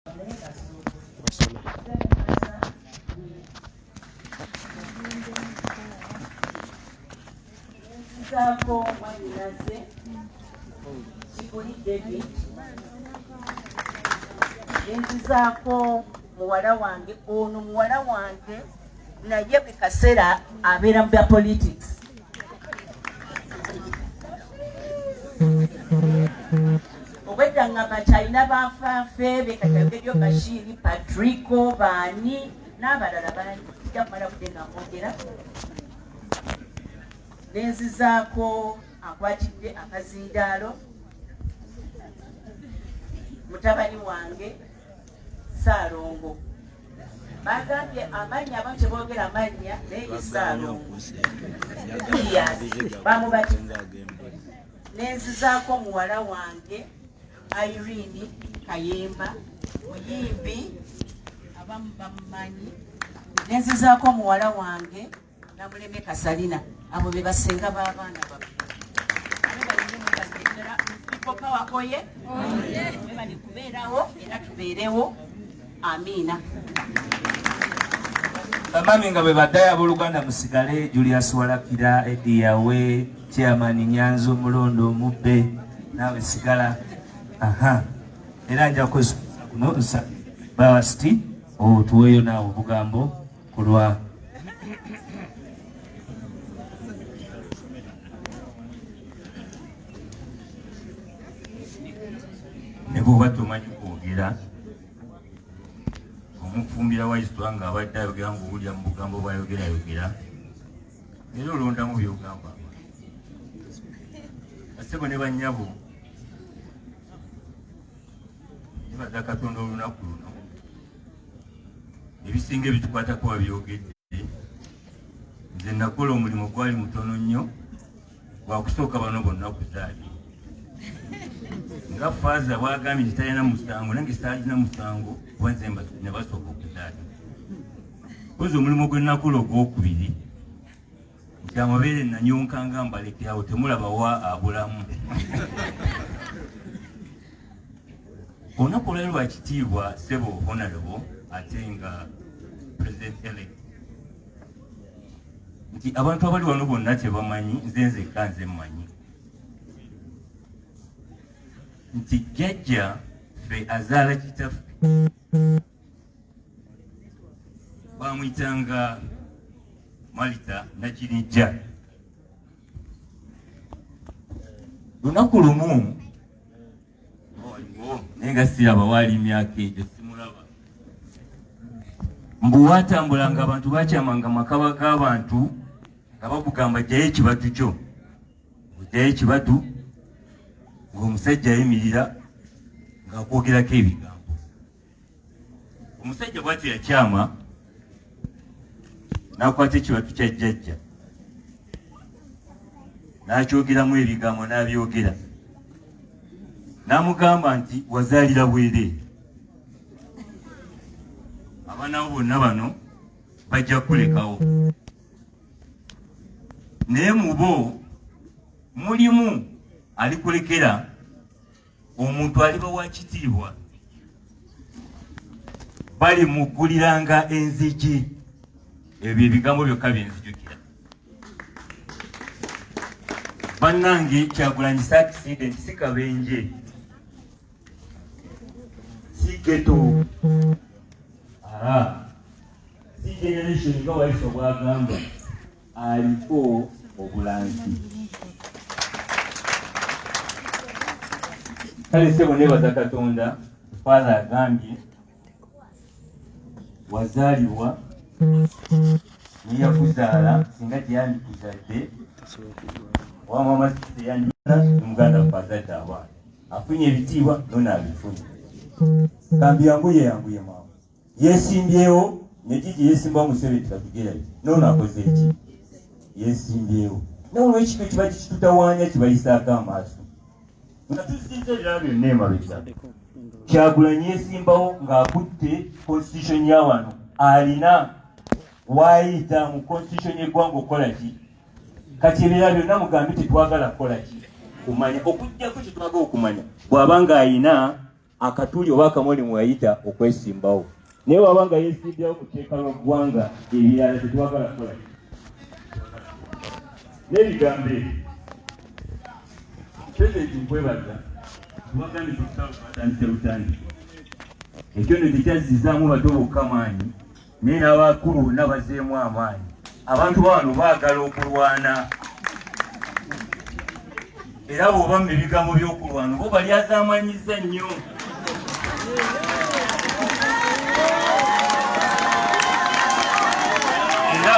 Sako mwanyinaze Kibuli David yenzizaako muwala wange ono muwala wange naye bikasera abeera mu bya politics obwedda ngamba kyalina banfanfe bekatabedyo Bashiri Patrico baani n'abalala bangi kijja kumala budde nga mwogera nenzizaako akwatidde akazindaalo mutabani wange Saalongo bagambye amannya abantu teboogera amannya naye Saalongo bamubatiza nenzizaako muwala wange Irene Kayemba muyimbi abamu bamumanyi nenzizaako muwala wange Namuleme Kasalina abo be basenga b'abaana baffe poka wakoye bali kubeerawo era tubeerewo amiina bamami nga bwe baddayo abooluganda musigale Julius Walakira Eddie Yawe Chairman Nyanzo Mulondo Mubbe naawe sigala era nja kukozesa kuno nsa bawasiti tuweeyo naawe obugambo ku lwa Nebuba tomanyi kwogera omufumbira waisitwa nga abadde ayogera ng'owulira mu bugambo bw'ayogera era olondamu byogamba basebo ne bannyabo nebaza Katonda olunaku luno ebisinga ebitukwatako babyogedde nze nakola omulimu gwali mutono nnyo gwakusooka bano bonna kuzaali nga faaza bwagambye nti talina musango nange saalina musango kuba nze ne basooka okuzaali kozi omulimu gwe nakola ogwokubiri nti amabeere nanyonkanga mbalekerawo temulaba wa abulamu olunaku olwali lwa kitiibwa Ssebo Honorable ate nga President elect nti abantu abali wano bonna tebamanyi nze nzekka nze mmanyi nti jjajja ffe azaala kitaffe bamuyitanga Malita Nakirijja. Lunaku lumu naye nga siraba waali emyaka egyo simulaba mbu watambulanga abantu bakyamanga makaba g'abantu nga bakugamba jjayo ekibatu kyo ojjayo ekibatu ng'omusajja ayimirira ng'akwogerako ebigambo. Omusajja bw'ati yakyama n'akwata ekibatu kya jjajja n'akyogeramu ebigambo n'abyogera n'amugamba nti wazaalira bwereere abaana bo bonna bano bajja kulekawo naye mu bo mulimu alikulekera omuntu aliba wa kitiibwa bali mugguliranga enzigi. Ebyo ebigambo byokka byenzijukira. Bannange Kyagulanyi accident si kabenje si ghetto si generation nga waiso bwagamba aliko obulansi. Kale Ssebo nebaza Katonda Father agambye wazaalibwa niyakuzaala singa teyandikuzadde wamama teyandikuzadde muganda fazadde abaana afunye ebitiibwa nona abifunye kambi yanguye mama yesimbyewo negigi yesimbawo Museveni katugerayo nona akoze eki yesimbyewo nolwekito kiba kikitutawaanya kibayisaako amaaso nga tusinza ebirala byonna emabega. Kyagulanyi yesimbawo ng'akutte constitution ya wano alina wayita mu constitution y'eggwanga okola ki kati ebirala byonna mugambe tetwagala kukola ki kumanya okujjako kyetwaga okumanya bw'aba ng'ayina akatuli oba akamoni mwayita okwesimbawo naye wabanga yeesimbyewo ku tteeka ly'eggwanga ebirala tetwagala kukola n'ebigambo ebyo pulezidenti nkwebaza tubagambye tukutalo twatandise lutandike ekyo ne tekyazizaamu bato bokka maanyi naye n'abakulu bonna bazeemu amaanyi abantu bawano baagala okulwana era bw'oba mu ebigambo by'okulwana bo bali azaamanyiza nnyo era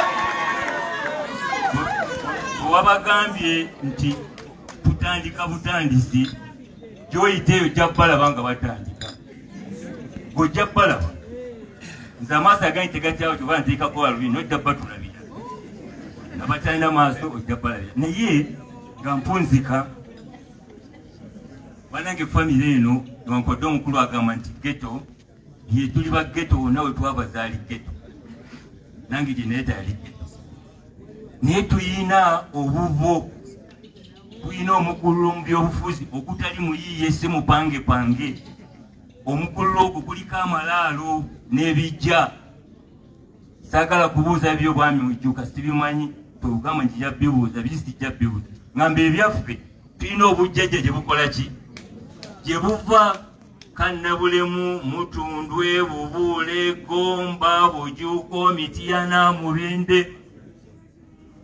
bwewabagambye nti tutandika butandisi gy'oyita eyo ojja balaba nga batandika gweojja balaba nze amaaso aganyi tegatyawo kyoba nteekako walubiri nojja batulabira nga batalina maaso ojja balabira naye nga mpunzika banange famire eno wankodde omukulu agamba nti geto ye tuli ba geto wonna we twabazaali geto nange gye naye tayali geto naye tuyina obuvo tuyina omukulu mu byobufuzi ogutali muyiiye si mupange pange omukulu ogwo kuliko amalaalo n'ebijja saagala kubuuza by'obwami ojjuka sibimanyi togamba nti jja bibuuza biri sijja bibuuza ngamba ebyaffe tulina obujjajja gye bukola ki gye buva kannabulemu mutundwe bubuule gomba bujuuko mitiyana mubende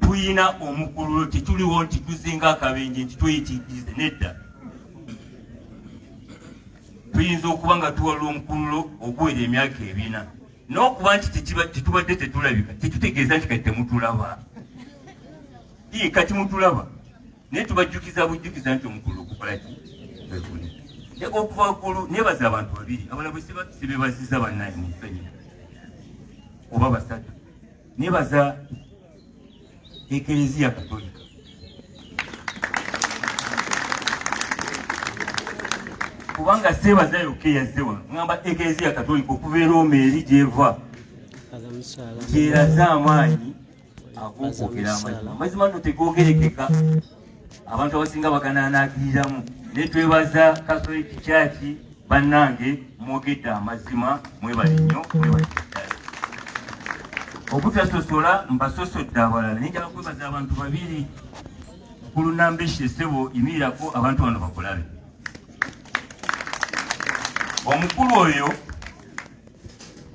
tuyina omukululo tetuliwo nti tuzinga akabenje nti tuyitirize nedda tuyinza okuba nga tuwalula omukululo oguwera emyaka 4 n'okuba nti tetubadde tetulabika tetutegeeza nti kati temutulaba kati mutulaba naye tubajjukiza bujjukiza nti omukululo gukola ki okuva ggulu nebaza abantu babiri abalala bwe sibebaziza bannaye mu nsonyi oba basatu nebaza ekereziya katolika kubanga sebaza yoka eyazze wano ngamba ekereziya katolika okuva e Roma eri gyeva gyeraze amaanyi ag'okwogera amazima amazima no tegoogerekeka abantu abasinga bagananaagiriramu ne twebaza Catholic Church bannange mwogedde amazima mwebale nnyo mwebale obutasosola mbasosodde abalala naye njala kwebaza abantu babiri kulunambeshe ssebo imirirako abantu bano bakulabe omukulu oyo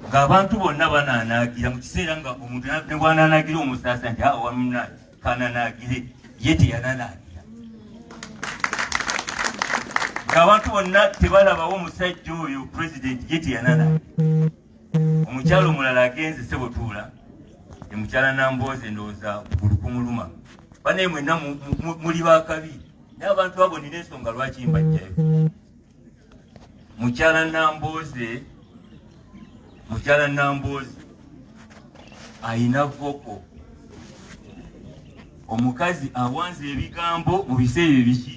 ng'abantu bonna banaanaagira mu kiseera nga omuntu ne bw'anaanaagira omusaasa nti wamuna kananaagire ye teyananaagira ng'abantu bonna tebalabawo omusajja oyo pulezidenti ye teyananaagira omukyalo omulala agenze sebotuula ye mukyala Nambooze ndowooza gulukumuluma banaye mwenna muli bakabi naye abantu abo nina ensonga lwaki mbajjayo mukyala Nambooze ayina voko omukazi awanze ebigambo mu biseera ebiki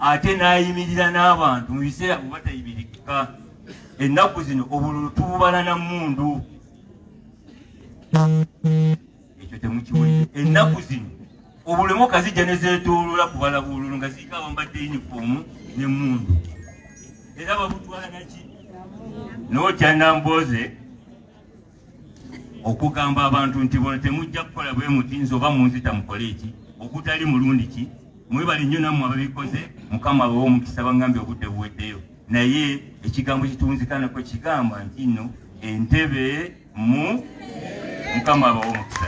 ate n'ayimirira n'abantu mu biseera bwe batayimirika ennaku zino obululu tububala na mmundu ekyo temukiwulire ennaku zino obulemu kazijja ne zeetooloola kubala bululu nga zirika abambadde yunifoomu n'emmundu era babutwala naki n'otya Nambooze okugamba abantu nti bona temujja kukola bwe muti nze oba munzita mukole eki okutali mulundi ki mwebali nnyo nammwe ababikoze mukama abawe omukisa bangambye obudde buweddeyo naye ekigambo kitunzikanako kigamba nti nno entebe mu mukama abawe omukisa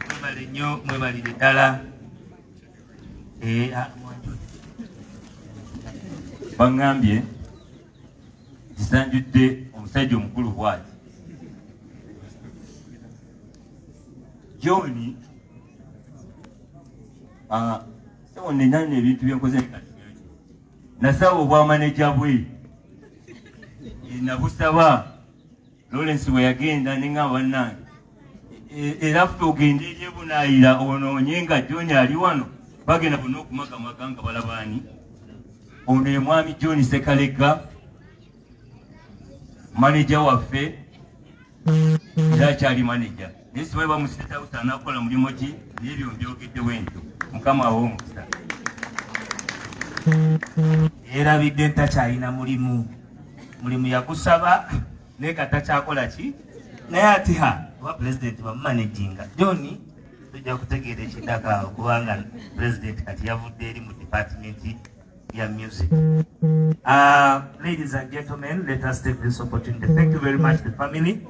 mwebale nnyo mwebalire ddala bangambye kisanjudde omusajja omukulu bwati John nenana ebintu byenkoze nasaba obwamaneja bwe nabusaba Lawrence bwe yagenda neŋŋamba bannange era ffe ogende eri ebunaayira onoonye nga John ali wano bagenda bonna okumagamaga nga balabaani ono ye mwami John Sekalega maneja waffe era akyali maneja naye sibaye bamusita House anakola mulimu ki n'ebyo mbyogeddewo entyo mukama awo omukisa Era bidenta chaina mulimu yakusaba ne katachakola ki naye ati wa president wa managinga Johnny tujja kutegeera ekidaka kubanga president kati yavudde eri mu department ya music. Ladies and gentlemen, let us take this opportunity. Thank you very much, the family.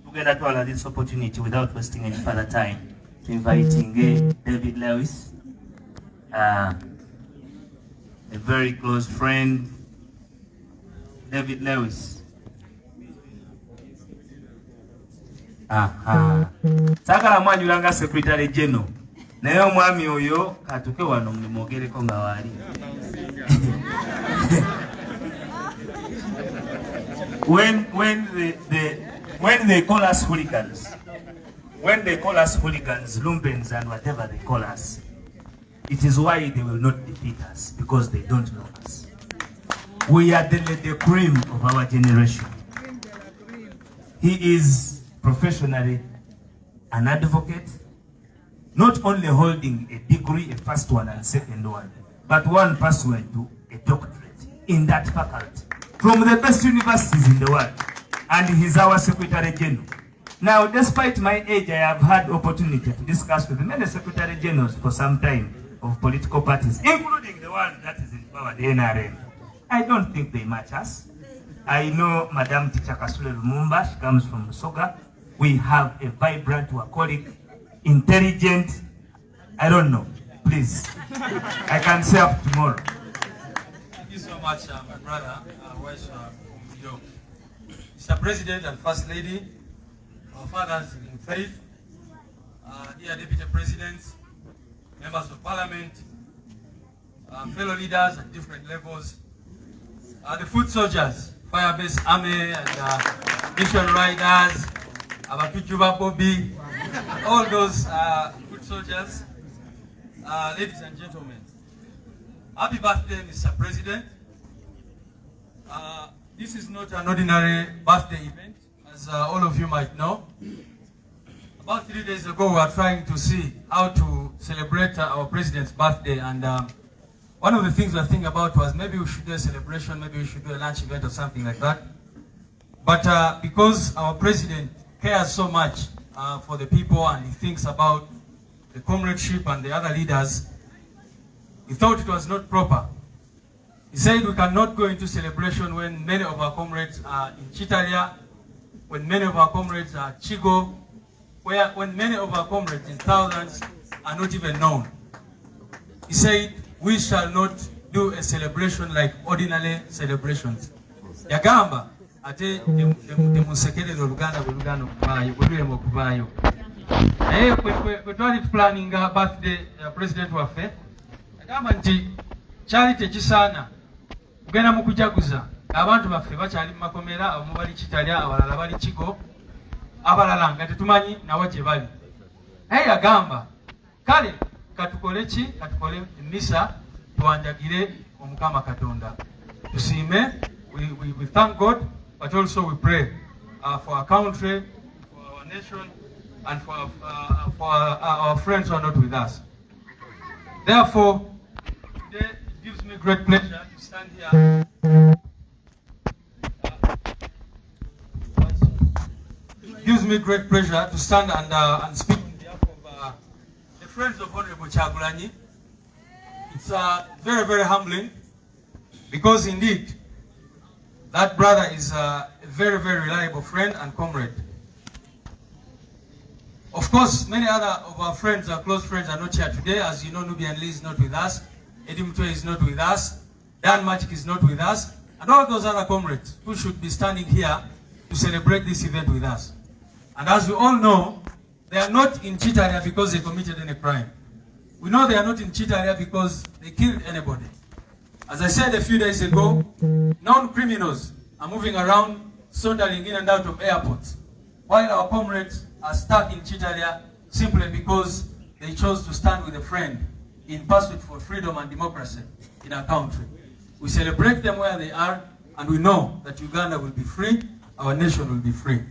Together to all this opportunity without wasting any further time, inviting David Lewis, a very close friend, David Lewis. Sakala mwanjulanga Secretary General. Naye omwami oyo katuke wano mwogereko nga wali. When they call us hooligans, lumpens and whatever they call us, it is why they will not defeat us, because they don't know us. We are the cream of our generation. He is professionally an advocate, not only holding a degree, a first one and second one, but one pursuant to a doctorate in that faculty from the best universities in the world. And he's our Secretary General. Now, despite my age, I have had opportunity to discuss with many Secretary Generals for some time of political parties, including the one that is in power, the NRM. I don't think they match us. I know Madam Teacher Kasule Lumumba, she comes from Musoga. We have a vibrant, workaholic, intelligent, I don't know, please. I can say up tomorrow. Thank you so much, my brother, Mr. President and First Lady, our fathers in faith, dear Deputy Presidents, members of Parliament, fellow leaders at different levels, the foot soldiers, fire-based army and mission riders, Abatujuba Bobby, all those foot soldiers, ladies and gentlemen. Happy birthday, Mr. President. This is not an ordinary birthday event, as all of you might know. About 3 days ago, we were trying to see how to celebrate our president's birthday, and one of the things we were thinking about was maybe we should do a celebration, maybe we should do a lunch event or something like that. But because our president cares so much for the people and he thinks about the comradeship and the other leaders, he thought it was not proper. He said we cannot go into celebration when many of our comrades are in Chitalia, when many of our comrades are Chigo, when many of our comrades in thousands are not even known. He said we shall not do a celebration like ordinary celebrations. Yagamba ate temusekerera oluganda buluganda okuvayo bululemu okuvayo. Naye kwe twali tuplaninga birthday president waffe yagamba nti kyali tekisaana kugenda mu kujaguza abantu baffe bakyali mu makomera, abamu bali Kitalya, abalala bali Kigo, abalala nga tetumanyi nawo gye bali. Naye yagamba kale katukole ki? Katukole emisa tuwanjagire Omukama Katonda. Tusiime, we thank God, but also we pray for our country, for our nation, and for our friends who are not with us. Therefore, today it gives me great pleasure to stand here. It gives me great pleasure to stand and speak on behalf of the friends of Honorable Kyagulanyi. It's very, very humbling, because indeed, that brother is a very, very reliable friend and comrade. Of course, many other of our friends, our close friends, are not here today. As you know, Nubian Lee is not with us, Eddie Mutwe is not with us, Dan Magic is not with us, and all those other comrades who should be standing here to celebrate this event with us. And as we all know, they are not in Chitalia because they committed any crime. We know they are not in Chitalia because they killed anybody. As I said a few days ago, known criminals are moving around, sauntering in and out of airports, while our comrades are stuck in Chitalia simply because they chose to stand with a friend in pursuit for freedom and democracy in our country. We celebrate them where they are, and we know that Uganda will be free, our nation will be free.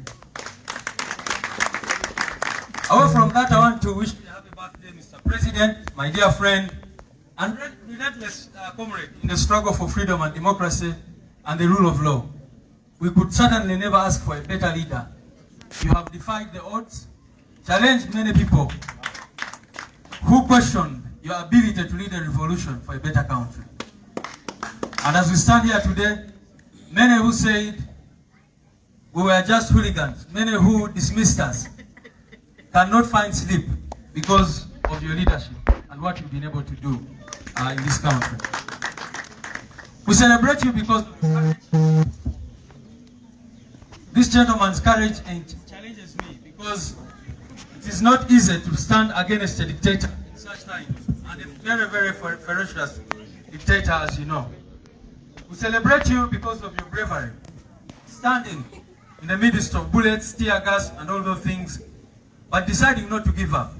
Away from that, I want to wish you a happy birthday, Mr. President, my dear friend, and relentless comrade in the struggle for freedom and democracy and the rule of law. We could certainly never ask for a better leader. You have defied the odds, challenged many people who questioned your ability to lead a revolution for a better country. And as we stand here today, many who said we were just hooligans, many who dismissed us, cannot find sleep because of your leadership and what you've been able to do in this country. We celebrate you because of your courage. This gentleman's courage challenges me because it is not easy to stand against a dictator in such times, and a very, very ferocious dictator, as you know. We celebrate you because of your bravery, standing in the midst of bullets, tear gas, and all those things, but deciding not to give up.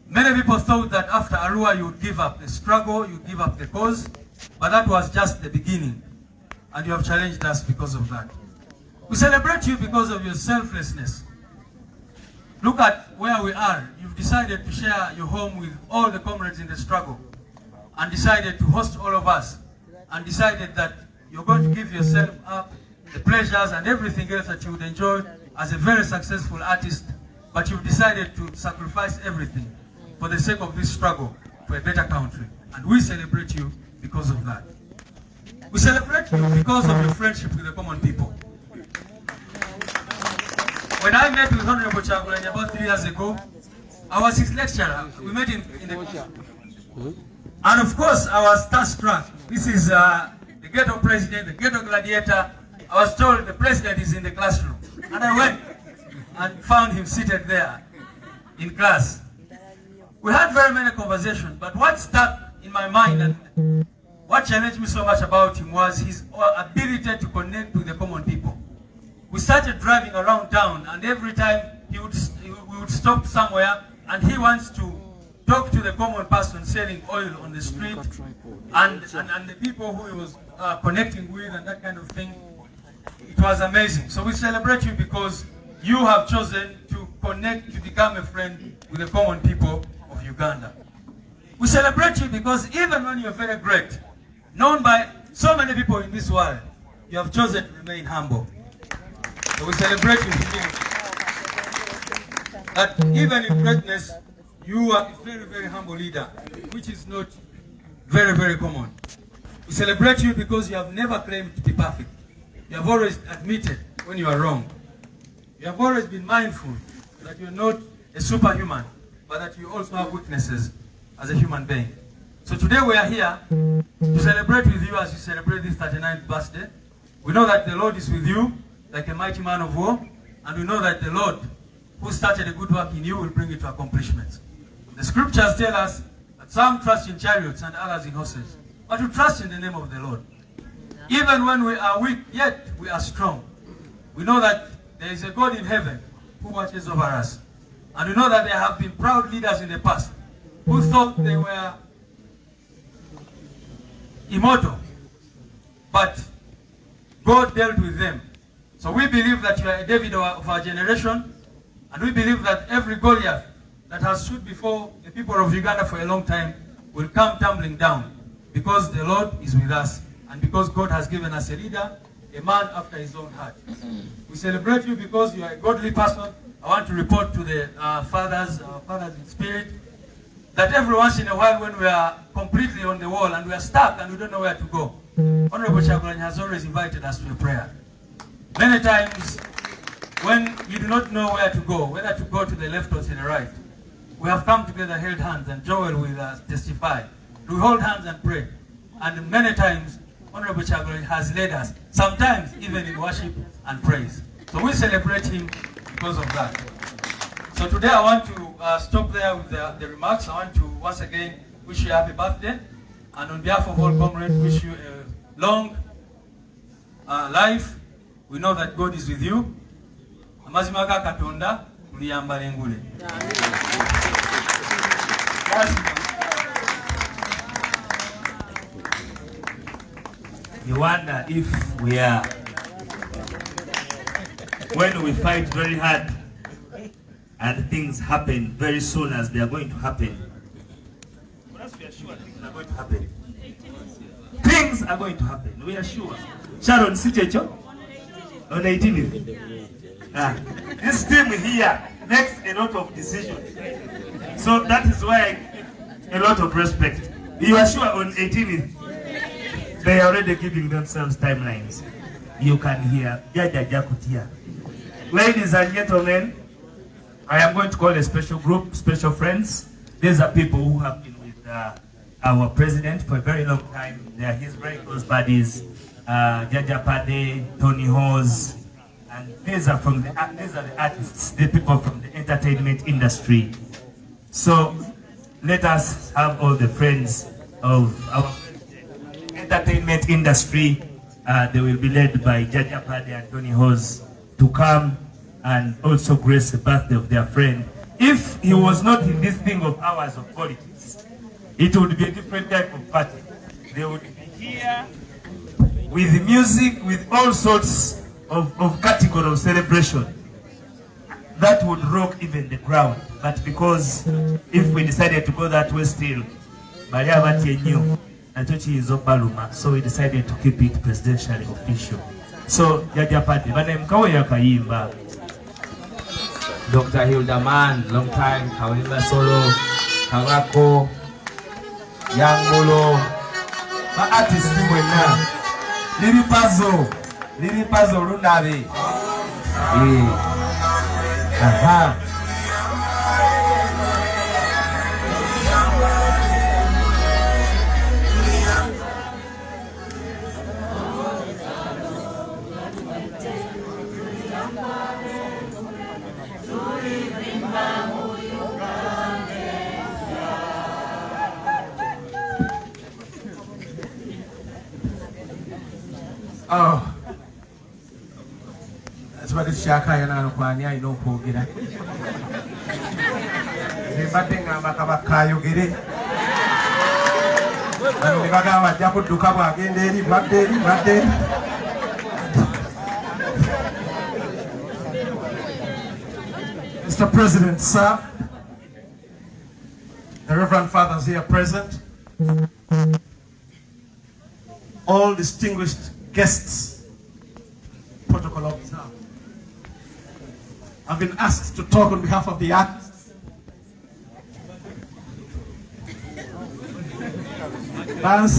Many people thought that after Arua you would give up the struggle, you would give up the cause, but that was just the beginning, and you have challenged us because of that. We celebrate you because of your selflessness. Look at where we are. You've decided to share your home with all the comrades in the struggle, and decided to host all of us, and decided that you're going to give yourself up the pleasures and everything else that you would enjoy as a very successful artist, but you've decided to sacrifice everything for the sake of this struggle for a better country. And we celebrate you because of that. We celebrate you because of your friendship with the common people. When I met with Honorable Kyagulanyi about 3 years ago, I was his lecturer. We met in the... And of course, I was starstruck. This is the ghetto president, the ghetto gladiator. I was told the president is in the classroom. And I went and found him seated there in class. We had very many conversations, but what stuck in my mind and what challenged me so much about him was his ability to connect with the common people. We started driving around town, and every time we would stop somewhere, and he wants to talk to the common person selling oil on the street, and the people who he was connecting with, and that kind of thing. It was amazing. So we celebrate you because you have chosen to connect, to become a friend with the common people of Uganda. We celebrate you because even when you're very great, known by so many people in this world, you have chosen to remain humble. So we celebrate you today. That even in greatness, you are a very, very humble leader, which is not very, very common. We celebrate you because you have never claimed to be perfect. You have always admitted when you are wrong. You have always been mindful that you're not a superhuman, but that you also have weaknesses as a human being. So today we are here to celebrate with you as you celebrate this 39th birthday. We know that the Lord is with you like a mighty man of war, and we know that the Lord who started a good work in you will bring it to accomplishment. The scriptures tell us that some trust in chariots and others in horses, but we trust in the name of the Lord. Even when we are weak, yet we are strong. We know that there is a God in heaven who watches over us. And we know that there have been proud leaders in the past who thought they were immortal, but God dealt with them. So we believe that you are a David of our generation, and we believe that every Goliath that has stood before the people of Uganda for a long time will come tumbling down, because the Lord is with us, and because God has given us a leader, a man after his own heart. We celebrate you because you are a godly person. I want to report to the fathers in spirit, that every once in a while when we are completely on the wall and we are stuck and we don't know where to go, Honorable Kyagulanyi has always invited us to a prayer. Many times when you do not know where to go, whether to go to the left or to the right, we have come together, held hands, and Joel will testify. We hold hands and pray. And many times, Honorable Kyagulanyi has led us, sometimes even in worship and praise. So we celebrate him because of that. So today I want to stop there with the remarks. I want to once again wish you a happy birthday. And on behalf of all comrades, wish you a long life. We know that God is with you. Amazima ga Katonda muliyamba lengule. You wonder if we are, when we fight very hard and things happen very soon as they are going to happen, we are sure things are going to are going to happen. We are sure. Sharon, Sitecho, on 18th. This team here makes a lot of decisions. So that is why a lot of respect. You are sure on 18th, they are already giving themselves timelines. You can hear Jaja Jakutia. Ladies and gentlemen, I am going to call a special group, special friends. These are people who have been with our president for a very long time. They are his very close buddies, Jaja Pade, Tony Hose, and these are the artists, the people from the entertainment industry. So let us have all the friends of our entertainment industry. They will be led by Jaja Pade and Tony Hose to come and also grace the birthday of their friend. If he was not in this thing of hours of politics, it would be a different type of party. They would be here with music, with all sorts of category of celebration. That would rock even the ground. But because if we decided to go that way still, so we decided to keep it presidentially official. So Jaja Pade, banemkawe yakayimba. Dr. Hildaman, long time, Kawimba Solo, Kawako, Young Molo, ma artist mwena. Lili Pazo Runabe. Aha. Oh, that's what it's Shaka and Anquania. I know Pogina. The batting Abaka, you get it. And the Bagawa Japo to come again, Daddy, black day. Mr. President, sir, the Reverend Fathers here present, all distinguished guests, protocol officer. I've been asked to talk on behalf of the artists. Artists.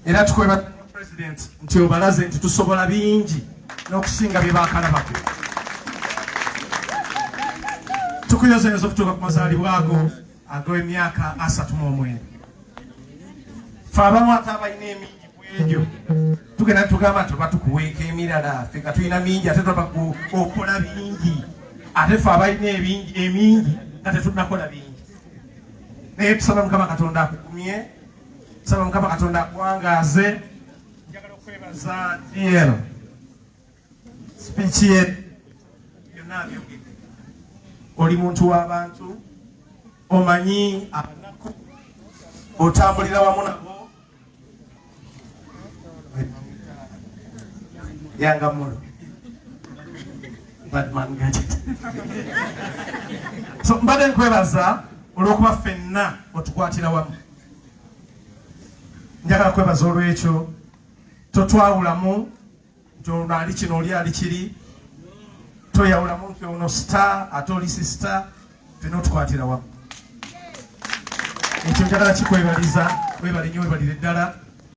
Era tukweba president nti obalaze nti tusobola bingi n'okusinga bye bakalabako. Tukuyozeezo okutuuka ku mazaalibwago ag'emyaka 39. Ffe abamu ate abalina emingi ku egyo tugenda tugamba nti oba tukuweeka emirala ffe nga tulina mingi ate tulaba okola bingi ate ffe abalina emingi nga tetunakola bingi. Naye tusaba Mukama Katonda akukumye. Saba Mukama Katonda akuwangaze. Njagala okwebaza DL speech ye yonna abyogedde. Oli muntu w'abantu, omanyi abanaku, otambulira wamu nabo. Yanga mulo Batman gadget. So mbadde nkwebaza olw'okuba ffenna otukwatira wamu. Njagala kwebaza olw'ekyo totwawulamu nti ono ali kino oli ali kiri, toyawulamu nti ono star ate oli si star, ffenna otukwatira wamu. Ekyo njagala kikwebaliza, weebale nnyo weebalire ddala.